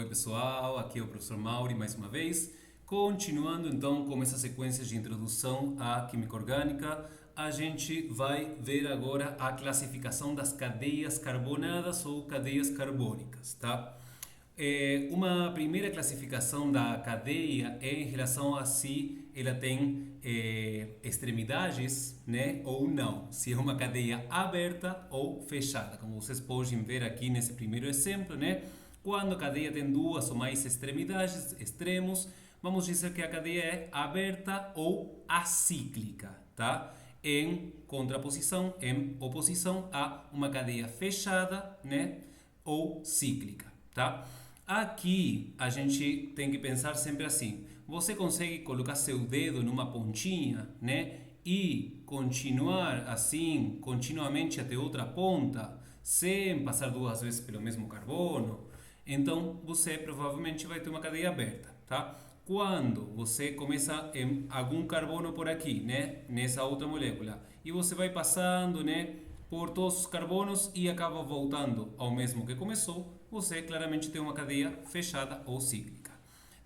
Oi pessoal, aqui é o professor Mauri mais uma vez. Continuando então com essa sequência de introdução à química orgânica, a gente vai ver agora a classificação das cadeias carbonadas ou cadeias carbônicas, tá? Uma primeira classificação da cadeia é em relação a se ela tem extremidades, né, ou não, se é uma cadeia aberta ou fechada, como vocês podem ver aqui nesse primeiro exemplo, né? Quando a cadeia tem duas ou mais extremidades, extremos, vamos dizer que a cadeia é aberta ou acíclica, tá? Em contraposição, em oposição a uma cadeia fechada, né, ou cíclica, tá? Aqui a gente tem que pensar sempre assim. Você consegue colocar seu dedo numa pontinha, né? E continuar assim continuamente até outra ponta, sem passar duas vezes pelo mesmo carbono. Então você provavelmente vai ter uma cadeia aberta, tá? Quando você começa em algum carbono por aqui, né? Nessa outra molécula, e você vai passando, né? Por todos os carbonos e acaba voltando ao mesmo que começou, você claramente tem uma cadeia fechada ou cíclica.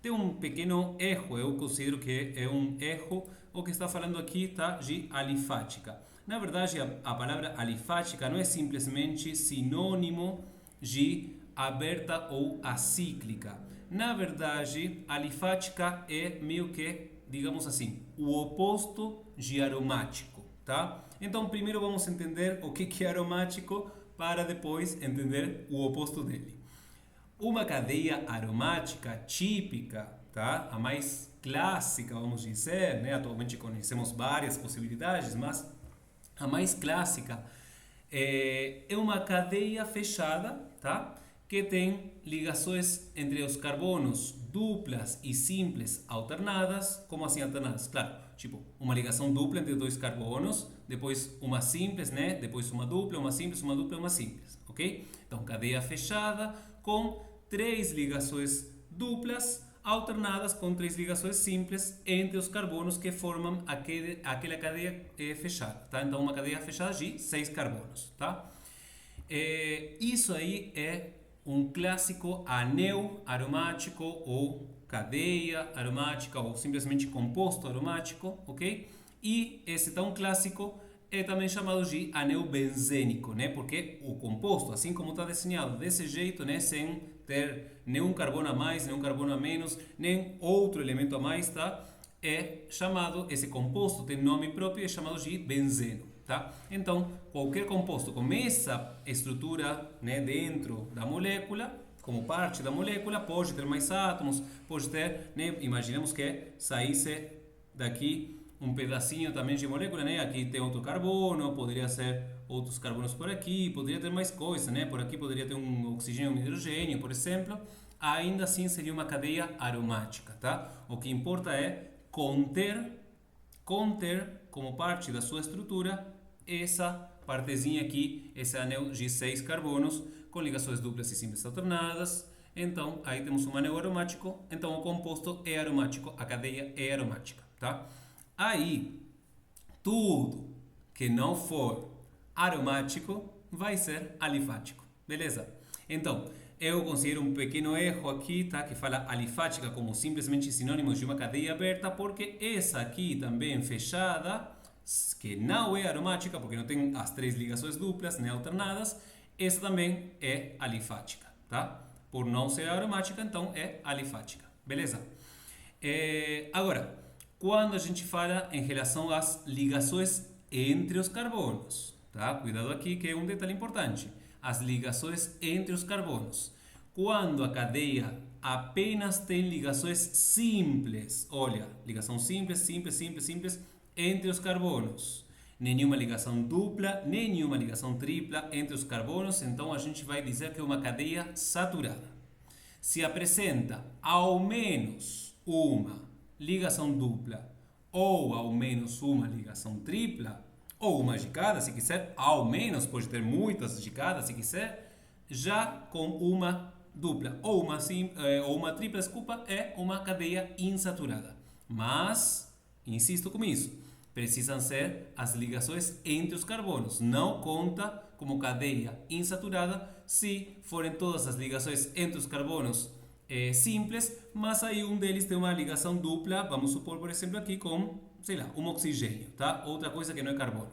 Tem um pequeno erro, eu considero que é um erro o que está falando aqui, tá? De alifática. Na verdade, a palavra alifática não é simplesmente sinônimo de aberta ou acíclica. Na verdade, alifática é meio que, digamos assim, o oposto de aromático, tá? Então, primeiro vamos entender o que é aromático para depois entender o oposto dele. Uma cadeia aromática típica, tá? A mais clássica, vamos dizer, né? Atualmente conhecemos várias possibilidades, mas a mais clássica é uma cadeia fechada, tá? Que tem ligações entre os carbonos duplas e simples alternadas. Como assim alternadas? Claro, tipo, uma ligação dupla entre dois carbonos, depois uma simples, né? Depois uma dupla, uma simples, uma dupla, uma simples, ok? Então, cadeia fechada com três ligações duplas alternadas com três ligações simples entre os carbonos que formam aquela cadeia fechada, tá? Então, uma cadeia fechada de 6 carbonos, tá? Isso aí é um clássico anel aromático ou cadeia aromática ou simplesmente composto aromático, ok? E esse tão clássico é também chamado de anel benzênico, né? Porque o composto, assim como está desenhado desse jeito, né? Sem ter nenhum carbono a mais, nenhum carbono a menos, nem outro elemento a mais, tá? É chamado, esse composto tem nome próprio, é chamado de benzeno, tá? Então, qualquer composto com essa estrutura, né, dentro da molécula, como parte da molécula, pode ter mais átomos, pode ter, né, imaginemos que saísse daqui um pedacinho também de molécula, né? Aqui tem outro carbono, poderia ser outros carbonos por aqui, poderia ter mais coisas, né? Por aqui poderia ter um oxigênio e um hidrogênio, por exemplo. Ainda assim seria uma cadeia aromática, tá? O que importa é conter como parte da sua estrutura essa partezinha aqui, esse anel de 6 carbonos com ligações duplas e simples alternadas. Então, aí temos um anel aromático, então o composto é aromático, a cadeia é aromática, tá? Aí, tudo que não for aromático vai ser alifático, beleza? Então, eu considero um pequeno erro aqui, tá? Que fala alifática como simplesmente sinônimo de uma cadeia aberta, porque essa aqui também fechada, que não é aromática, porque não tem as três ligações duplas nem alternadas, essa também é alifática, tá? Por não ser aromática, então é alifática, beleza? Agora, quando a gente fala em relação às ligações entre os carbonos, tá? Cuidado aqui que é um detalhe importante. As ligações entre os carbonos. Quando a cadeia apenas tem ligações simples, olha, ligação simples, simples, simples, simples, entre os carbonos. Nenhuma ligação dupla, nenhuma ligação tripla entre os carbonos, então a gente vai dizer que é uma cadeia saturada. Se apresenta ao menos uma ligação dupla ou ao menos uma ligação tripla, ou uma de cada, se quiser, ao menos, pode ter muitas de cada, se quiser, já com uma dupla ou uma tripla, desculpa, é uma cadeia insaturada. Mas, insisto com isso, precisam ser as ligações entre os carbonos. Não conta como cadeia insaturada se forem todas as ligações entre os carbonos simples, mas aí um deles tem uma ligação dupla, vamos supor, por exemplo, aqui com, sei lá, um oxigênio, tá? Outra coisa que não é carbono.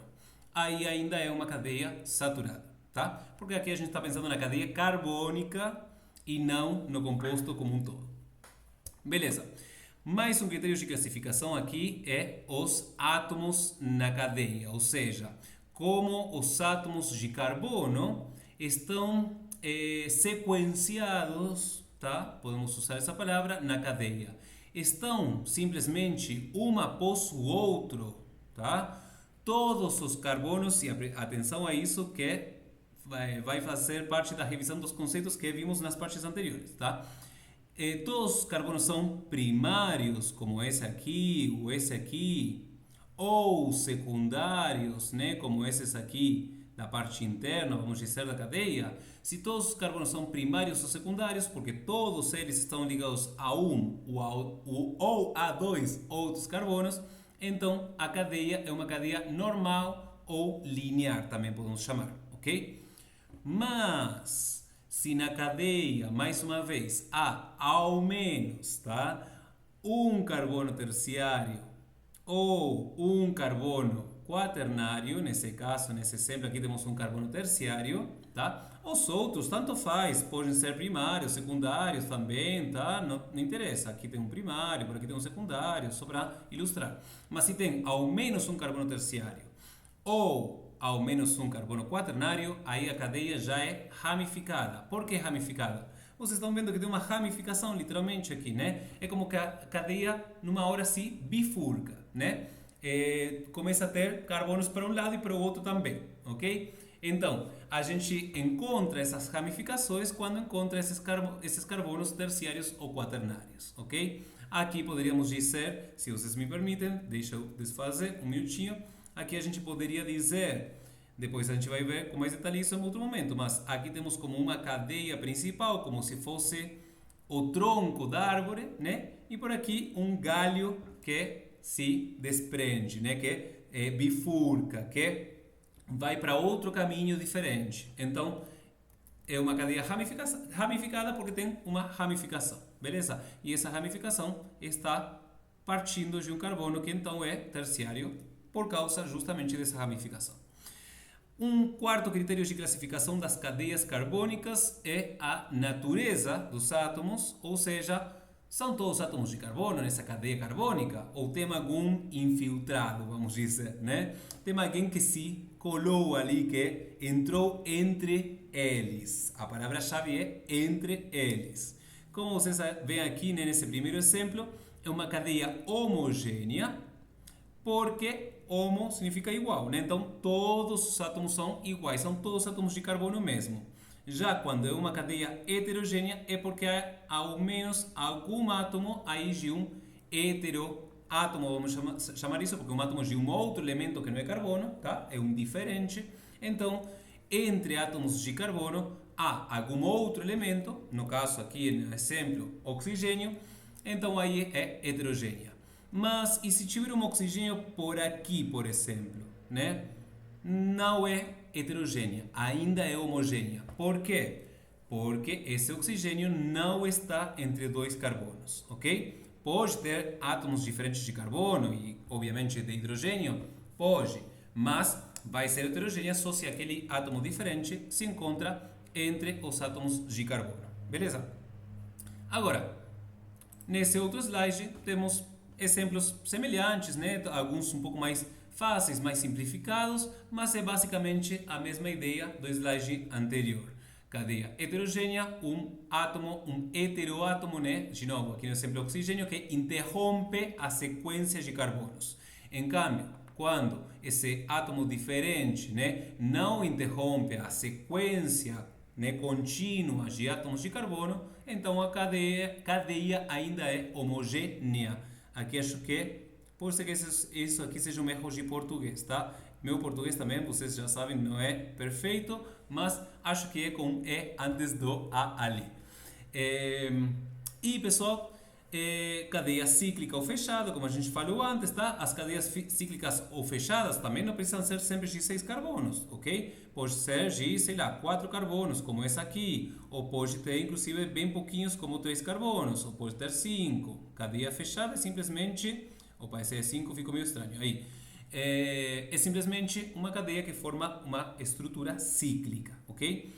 Aí ainda é uma cadeia saturada, tá? Porque aqui a gente está pensando na cadeia carbônica e não no composto como um todo. Beleza. Mais um critério de classificação aqui é os átomos na cadeia, ou seja, como os átomos de carbono estão sequenciados, tá? Podemos usar essa palavra, na cadeia. Estão simplesmente um após o outro, tá? Todos os carbonos, e atenção a isso que vai fazer parte da revisão dos conceitos que vimos nas partes anteriores, tá? Todos os carbonos são primários, como esse aqui, ou secundários, né, como esses aqui da parte interna, vamos dizer, da cadeia. Se todos os carbonos são primários ou secundários, porque todos eles estão ligados a um ou a dois outros carbonos, então a cadeia é uma cadeia normal ou linear, também podemos chamar, ok? Mas se na cadeia, mais uma vez, há ao menos, tá, um carbono terciário ou um carbono quaternário, nesse caso, nesse exemplo aqui temos um carbono terciário, tá? Os outros, tanto faz, podem ser primários, secundários também, tá? Não interessa, aqui tem um primário, por aqui tem um secundário, só para ilustrar. Mas se tem ao menos um carbono terciário ou ao menos um carbono quaternário, aí a cadeia já é ramificada. Por que ramificada? Vocês estão vendo que tem uma ramificação literalmente aqui, né? É como que a cadeia, numa hora se bifurca, né? Começa a ter carbonos para um lado e para o outro também, ok? Então, a gente encontra essas ramificações quando encontra esses carbonos terciários ou quaternários, ok? Aqui poderíamos dizer, se vocês me permitem, deixa eu desfazer um minutinho. Aqui a gente poderia dizer, depois a gente vai ver com mais detalhe isso em outro momento, mas aqui temos como uma cadeia principal, como se fosse o tronco da árvore, né? E por aqui um galho que se desprende, né? Que bifurca, que vai para outro caminho diferente. Então, é uma cadeia ramificada porque tem uma ramificação, beleza? E essa ramificação está partindo de um carbono que então é terciário por causa justamente dessa ramificação. Um quarto critério de classificação das cadeias carbônicas é a natureza dos átomos, ou seja, são todos átomos de carbono nessa cadeia carbônica ou tem algum infiltrado, vamos dizer, né? Tem alguém que se colou ali, que entrou entre eles. A palavra-chave é entre eles. Como vocês veem aqui, né, nesse primeiro exemplo, é uma cadeia homogênea, porque homo significa igual, né? Então todos os átomos são iguais, são todos átomos de carbono mesmo. Já quando é uma cadeia heterogênea é porque há ao menos algum átomo aí de um heteroátomo, vamos chamar isso, porque um átomo de um outro elemento que não é carbono, tá? É um diferente. Então, entre átomos de carbono há algum outro elemento, no caso aqui no exemplo oxigênio, então aí é heterogênea. Mas e se tiver um oxigênio por aqui, por exemplo, né? Não é heterogênea, ainda é homogênea. Por quê? Porque esse oxigênio não está entre dois carbonos, ok? Pode ter átomos diferentes de carbono e, obviamente, de hidrogênio, pode, mas vai ser heterogênea só se aquele átomo diferente se encontra entre os átomos de carbono, beleza? Agora, nesse outro slide temos exemplos semelhantes, né? Alguns um pouco mais fáceis, mais simplificados, mas é basicamente a mesma ideia do slide anterior. Cadeia heterogênea, um átomo, um heteroátomo, né? De novo, aqui no exemplo oxigênio, que interrompe a sequência de carbonos. Em câmbio, quando esse átomo diferente, né, não interrompe a sequência, né, contínua de átomos de carbono, então a cadeia ainda é homogênea. Aqui acho que pode ser que isso aqui seja um erro de português, tá? Meu português também, vocês já sabem, não é perfeito, mas acho que é com E antes do A ali. E pessoal, Cadeia cíclica ou fechada, como a gente falou antes, tá? As cadeias cíclicas ou fechadas também não precisam ser sempre de 6 carbonos, ok? Pode ser de, sei lá, 4 carbonos, como essa aqui, ou pode ter, inclusive, bem pouquinhos, como 3 carbonos, ou pode ter 5. Cadeia fechada é simplesmente... Opa, esse é 5, ficou meio estranho. Aí. É simplesmente uma cadeia que forma uma estrutura cíclica, ok?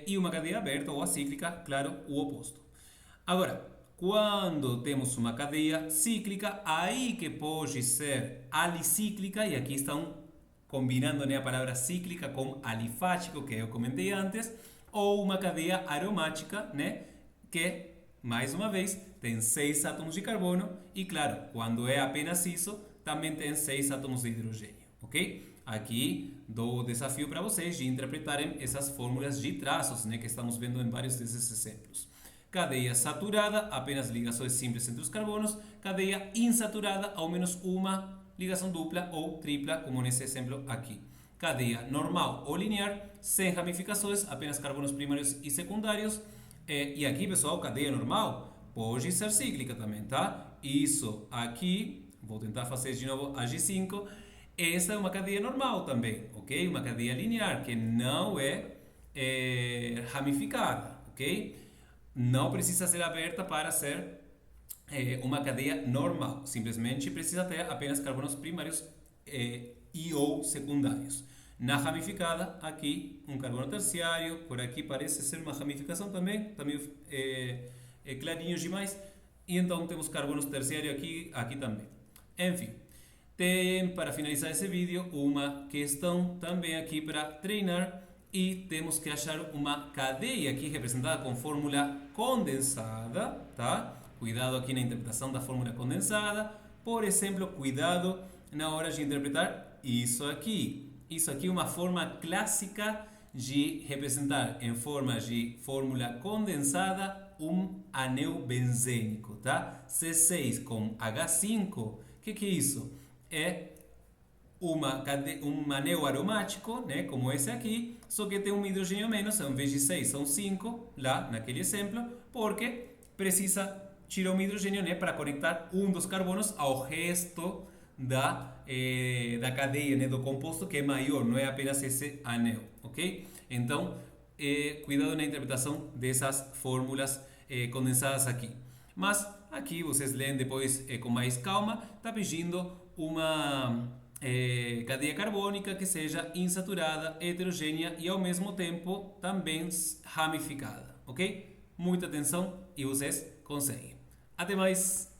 E uma cadeia aberta ou acíclica, claro, o oposto. Agora, quando temos uma cadeia cíclica, aí que pode ser alicíclica, e aqui estão combinando, né, a palavra cíclica com alifático, que eu comentei antes, ou uma cadeia aromática, né, que, mais uma vez, tem 6 átomos de carbono, e claro, quando é apenas isso, também tem 6 átomos de hidrogênio, ok? Aqui dou o desafio para vocês de interpretarem essas fórmulas de traços, né, que estamos vendo em vários desses exemplos. Cadeia saturada, apenas ligações simples entre os carbonos. Cadeia insaturada, ao menos uma ligação dupla ou tripla, como nesse exemplo aqui. Cadeia normal ou linear, sem ramificações, apenas carbonos primários e secundários. E aqui, pessoal, cadeia normal pode ser cíclica também, tá? Isso aqui, vou tentar fazer de novo a G5. Essa é uma cadeia normal também, ok? Uma cadeia linear, que não é ramificada, ok? Não precisa ser aberta para ser uma cadeia normal. Simplesmente precisa ter apenas carbonos primários e ou secundários. Na ramificada, aqui um carbono terciário, por aqui parece ser uma ramificação também, está meio clarinho demais. E então temos carbonos terciários aqui também. Enfim, tem para finalizar esse vídeo uma questão também aqui para treinar. E temos que achar uma cadeia aqui representada com fórmula condensada, tá? Cuidado aqui na interpretação da fórmula condensada. Por exemplo, cuidado na hora de interpretar isso aqui. Isso aqui é uma forma clássica de representar em forma de fórmula condensada um anel benzênico, tá? C6 com H5. O que é isso? É um anel aromático, né, como esse aqui, só que tem um hidrogênio menos, ao invés de 6 são 5, lá naquele exemplo, porque precisa tirar um hidrogênio, né, para conectar um dos carbonos ao resto da cadeia, né, do composto, que é maior, não é apenas esse anel, ok? Então, cuidado na interpretação dessas fórmulas condensadas aqui. Mas aqui vocês leem depois com mais calma, está pedindo uma cadeia carbônica que seja insaturada, heterogênea e ao mesmo tempo também ramificada, ok? Muita atenção e vocês conseguem. Até mais!